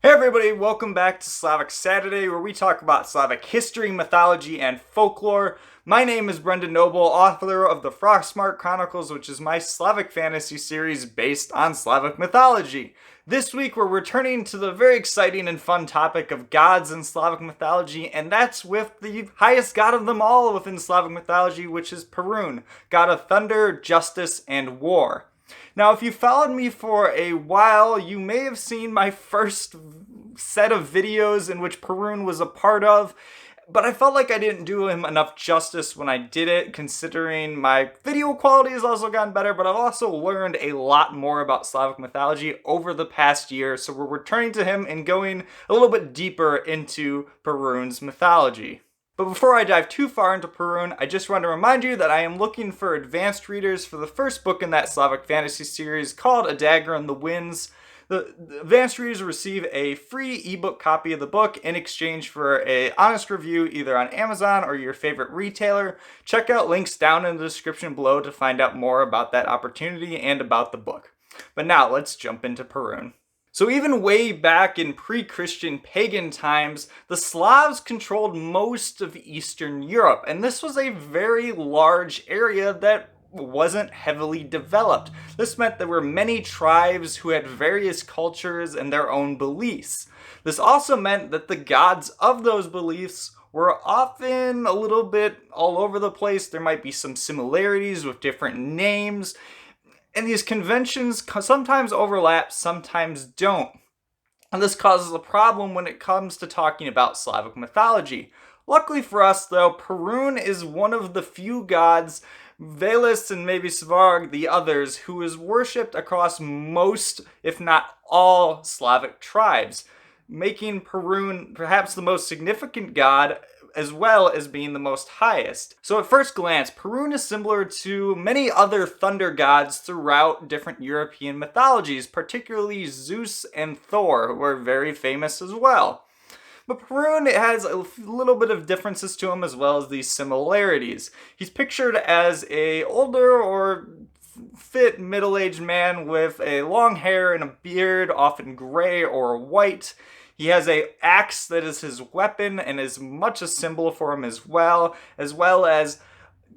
Hey everybody, welcome back to Slavic Saturday, where we talk about Slavic history, mythology, and folklore. My name is Brendan Noble, author of the Frostmarked Chronicles, which is my Slavic fantasy series based on Slavic mythology. This week we're returning to the very exciting and fun topic of gods in Slavic mythology, and that's with the highest god of them all within Slavic mythology, which is Perun, god of thunder, justice, and war. Now, if you followed me for a while, you may have seen my first set of videos in which Perun was a part of, but I felt like I didn't do him enough justice when I did it, considering my video quality has also gotten better, but I've also learned a lot more about Slavic mythology over the past year, so we're returning to him and going a little bit deeper into Perun's mythology. But before I dive too far into Perun, I just want to remind you that I am looking for advanced readers for the first book in that Slavic fantasy series called A Dagger in the Winds. The advanced readers receive a free ebook copy of the book in exchange for an honest review either on Amazon or your favorite retailer. Check out links down in the description below to find out more about that opportunity and about the book. But now let's jump into Perun. So even way back in pre-Christian pagan times, the Slavs controlled most of Eastern Europe, and this was a very large area that wasn't heavily developed. This meant there were many tribes who had various cultures and their own beliefs. This also meant that the gods of those beliefs were often a little bit all over the place. There might be some similarities with different names, and these conventions sometimes overlap, sometimes don't. And this causes a problem when it comes to talking about Slavic mythology. Luckily for us, though, Perun is one of the few gods, Velus and maybe Svarog, the others, who is worshipped across most, if not all, Slavic tribes, making Perun perhaps the most significant god, as well as being the most highest. So at first glance, Perun is similar to many other thunder gods throughout different European mythologies, particularly Zeus and Thor, who are very famous as well. But Perun has a little bit of differences to him as well as these similarities. He's pictured as a older or fit middle-aged man with a long hair and a beard, often gray or white. He has an axe that is his weapon and is much a symbol for him as well as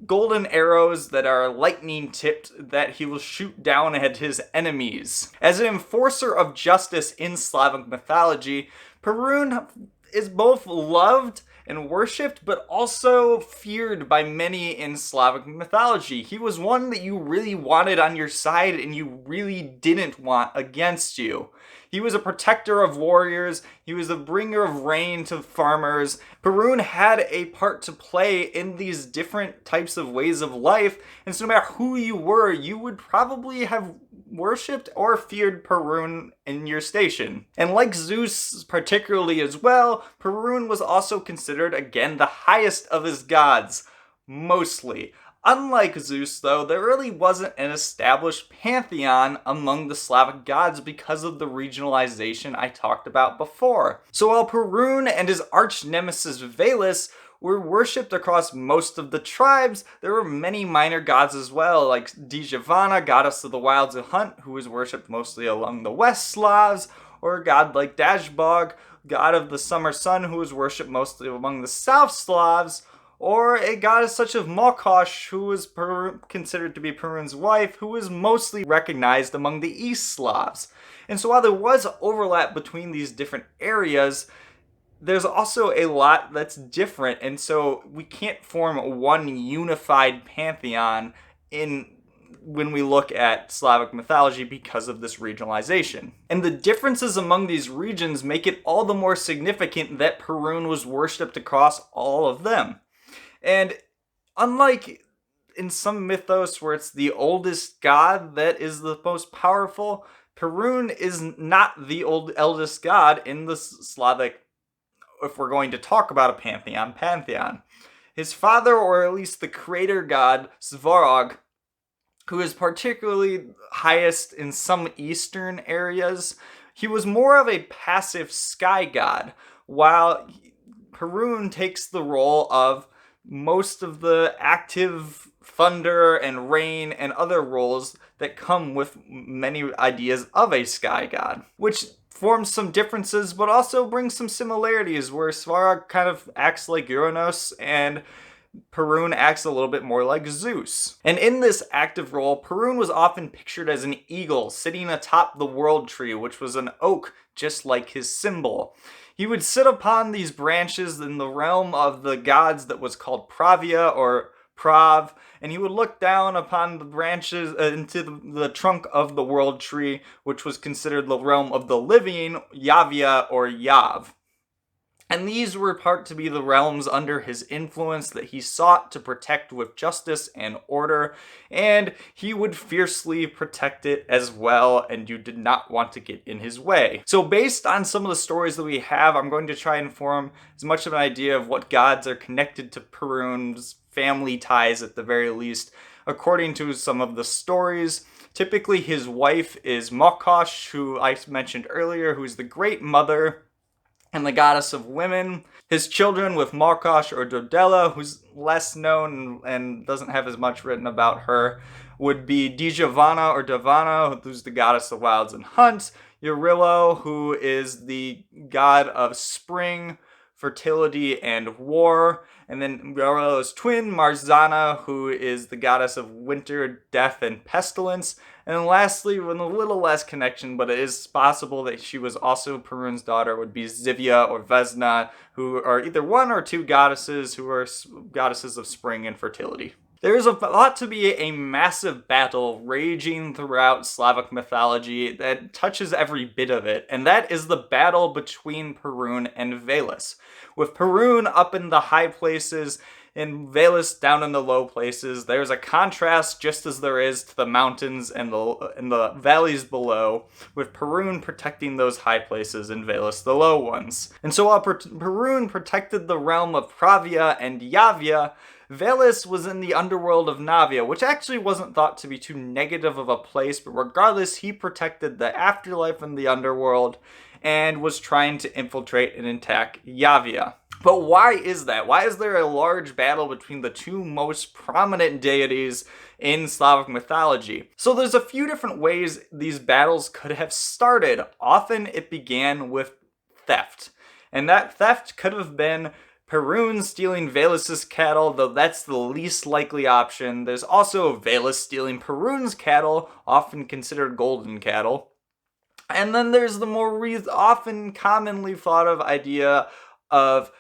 golden arrows that are lightning tipped that he will shoot down at his enemies. As an enforcer of justice in Slavic mythology, Perun is both loved and worshipped, but also feared by many in Slavic mythology. He was one that you really wanted on your side and you really didn't want against you. He was a protector of warriors. He was a bringer of rain to farmers. Perun had a part to play in these different types of ways of life, and so no matter who you were, you would probably have worshipped or feared Perun in your station. And like Zeus particularly as well, Perun was also considered, again, the highest of his gods, mostly. Unlike Zeus, though, there really wasn't an established pantheon among the Slavic gods because of the regionalization I talked about before. So while Perun and his arch-nemesis Velus were worshipped across most of the tribes, there were many minor gods as well, like Digiovanna, goddess of the wilds and hunt, who was worshipped mostly along the West Slavs, or a god like Dazbog, god of the summer sun, who was worshipped mostly among the South Slavs, or a goddess such as Mokosh, who was considered to be Perun's wife, who was mostly recognized among the East Slavs. And so while there was overlap between these different areas, there's also a lot that's different, and so we can't form one unified pantheon when we look at Slavic mythology because of this regionalization. And the differences among these regions make it all the more significant that Perun was worshipped across all of them. And unlike in some mythos where it's the oldest god that is the most powerful, Perun is not the eldest god in the Slavic, if we're going to talk about a pantheon. His father, or at least the creator god, Svarog, who is particularly highest in some eastern areas, he was more of a passive sky god, while Perun takes the role of most of the active thunder and rain and other roles that come with many ideas of a sky god. Which forms some differences, but also brings some similarities, where Svarog kind of acts like Uranus and Perun acts a little bit more like Zeus. And in this active role, Perun was often pictured as an eagle sitting atop the world tree, which was an oak just like his symbol. He would sit upon these branches in the realm of the gods that was called Pravia or Prav, and he would look down upon the branches into the trunk of the world tree, which was considered the realm of the living, Yavia or Yav. And these were part to be the realms under his influence that he sought to protect with justice and order, and he would fiercely protect it as well, and you did not want to get in his way. So based on some of the stories that we have, I'm going to try and form as much of an idea of what gods are connected to Perun's family ties at the very least, according to some of the stories. Typically his wife is Mokosh, who I mentioned earlier, who is the great mother and the goddess of women. His children with Mokosh or Dodela, who's less known and doesn't have as much written about her, would be Digiovanna or Diovanna, who's the goddess of wilds and hunt, Eurillo, who is the god of spring, fertility, and war, and then Eurillo's twin, Marzana, who is the goddess of winter, death, and pestilence. And then lastly, with a little less connection, but it is possible that she was also Perun's daughter, would be Zivia or Vesna, who are either one or two goddesses who are goddesses of spring and fertility. There is a lot to be a massive battle raging throughout Slavic mythology that touches every bit of it, and that is the battle between Perun and Velus. With Perun up in the high places and Velus down in the low places, there's a contrast just as there is to the mountains and the valleys below, with Perun protecting those high places and Velus the low ones. And so while Perun protected the realm of Pravia and Yavia, Velus was in the underworld of Navia, which actually wasn't thought to be too negative of a place, but regardless, he protected the afterlife in the underworld and was trying to infiltrate and attack Yavia. But why is that? Why is there a large battle between the two most prominent deities in Slavic mythology? So there's a few different ways these battles could have started. Often it began with theft, and that theft could have been Perun stealing Velus's cattle, though that's the least likely option. There's also Velus stealing Perun's cattle, often considered golden cattle. And then there's the more often commonly thought of idea of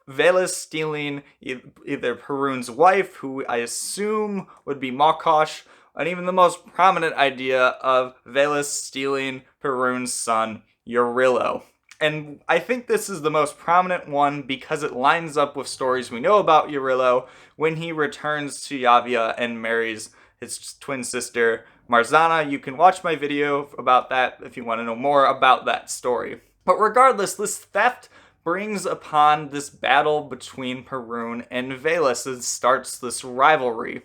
Velus stealing either Perun's wife, who I assume would be Mokosh, and even the most prominent idea of Velus stealing Perun's son, Eurillo. And I think this is the most prominent one because it lines up with stories we know about Eurillo when he returns to Yavia and marries his twin sister, Marzana. You can watch my video about that if you want to know more about that story. But regardless, this theft brings upon this battle between Perun and Velus and starts this rivalry.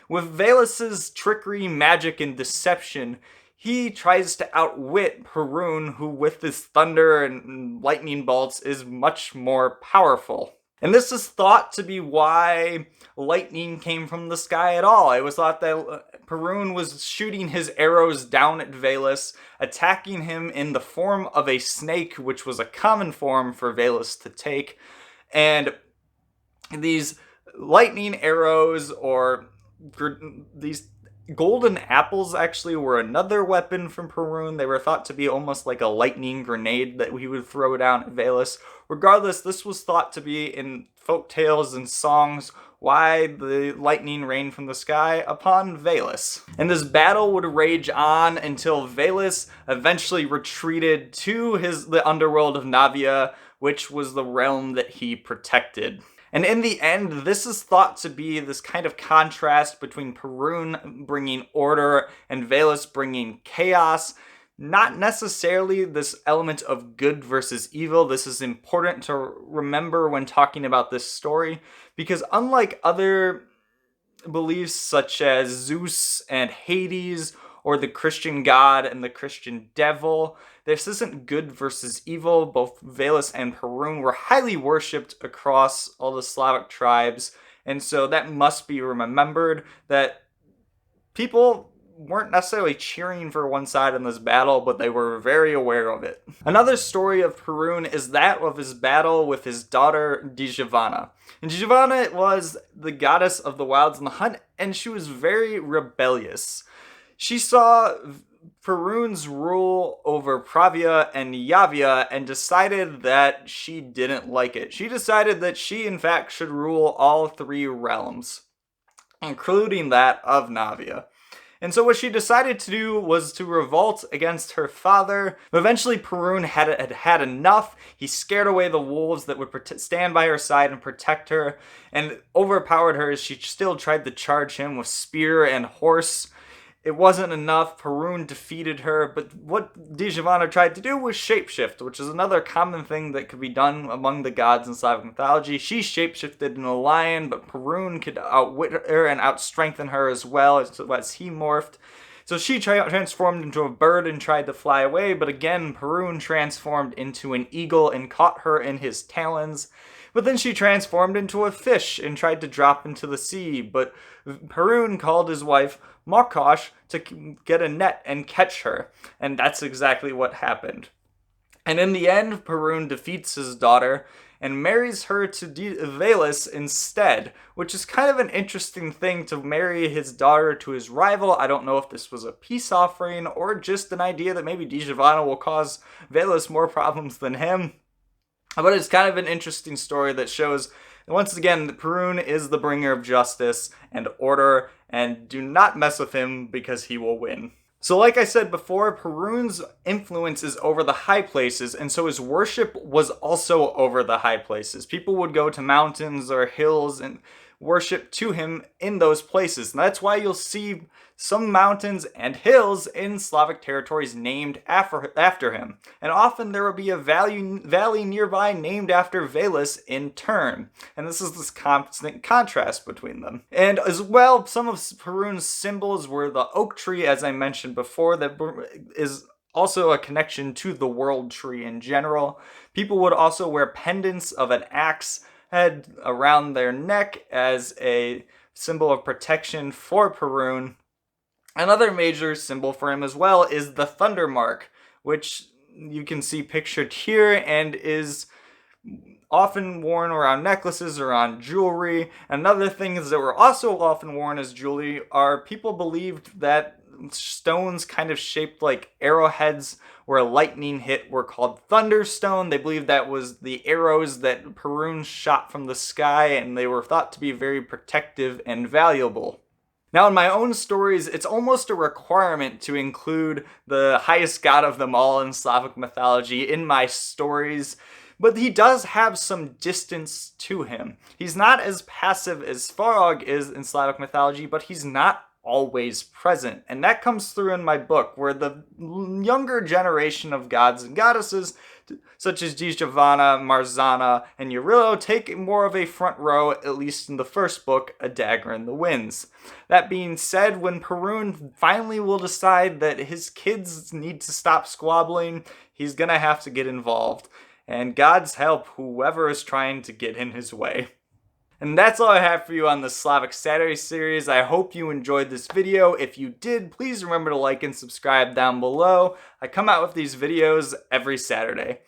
With Velus's trickery, magic, and deception, he tries to outwit Perun, who with his thunder and lightning bolts is much more powerful. And this is thought to be why lightning came from the sky at all. It was thought that Perun was shooting his arrows down at Velus, attacking him in the form of a snake, which was a common form for Velus to take. And these lightning arrows, or these golden apples, actually were another weapon from Perun. They were thought to be almost like a lightning grenade that he would throw down at Velus. Regardless, this was thought to be in folk tales and songs why the lightning rained from the sky upon Velus. And this battle would rage on until Velus eventually retreated to the underworld of Navia, which was the realm that he protected. And in the end, this is thought to be this kind of contrast between Perun bringing order and Velus bringing chaos. Not necessarily this element of good versus evil. This is important to remember when talking about this story, because unlike other beliefs such as Zeus and Hades, or the Christian god and the Christian devil, this isn't good versus evil. Both Velus and Perun were highly worshipped across all the Slavic tribes, and so that must be remembered, that people weren't necessarily cheering for one side in this battle, but they were very aware of it. Another story of Perun is that of his battle with his daughter Digiovanna. And Digiovanna was the goddess of the wilds and the hunt, and she was very rebellious. She saw Perun's rule over Pravia and Yavia and decided that she didn't like it. She decided that she, in fact, should rule all three realms, including that of Navia. And so what she decided to do was to revolt against her father. Eventually, Perun had enough. He scared away the wolves that would stand by her side and protect her, and overpowered her as she still tried to charge him with spear and horse. It wasn't enough. Perun defeated her, but what Digiovanna tried to do was shapeshift, which is another common thing that could be done among the gods in Slavic mythology. She shapeshifted in a lion, but Perun could outwit her and outstrengthen her as well as he morphed. So she transformed into a bird and tried to fly away, but again, Perun transformed into an eagle and caught her in his talons. But then she transformed into a fish and tried to drop into the sea, but Perun called his wife Markosh to get a net and catch her, and that's exactly what happened. And in the end, Perun defeats his daughter and marries her to Velus instead, which is kind of an interesting thing, to marry his daughter to his rival. I don't know if this was a peace offering or just an idea that maybe Digiovanna will cause Velus more problems than him. But it's kind of an interesting story that shows, once again, that Perun is the bringer of justice and order, and do not mess with him because he will win. So like I said before, Perun's influence is over the high places, and so his worship was also over the high places. People would go to mountains or hills and worship to him in those places. And that's why you'll see some mountains and hills in Slavic territories named after him. And often there will be a valley nearby named after Velus in turn. And this is this constant contrast between them. And as well, some of Perun's symbols were the oak tree, as I mentioned before, that is also a connection to the world tree in general. People would also wear pendants of an axe head around their neck as a symbol of protection for Perun. Another major symbol for him as well is the thunder mark, which you can see pictured here and is often worn around necklaces or on jewelry. Another things that were also often worn as jewelry are, people believed that stones kind of shaped like arrowheads where lightning hit were called thunderstone. They believed that was the arrows that Perun shot from the sky, and they were thought to be very protective and valuable. Now, in my own stories, it's almost a requirement to include the highest god of them all in Slavic mythology in my stories, but he does have some distance to him. He's not as passive as Svarog is in Slavic mythology, but he's not always present. And that comes through in my book, where the younger generation of gods and goddesses, such as Digiovanna, Marzana, and Eurylo, take more of a front row, at least in the first book, A Dagger in the Winds. That being said, when Perun finally will decide that his kids need to stop squabbling, he's gonna have to get involved. And gods help whoever is trying to get in his way. And that's all I have for you on the Slavic Saturday series. I hope you enjoyed this video. If you did, please remember to like and subscribe down below. I come out with these videos every Saturday.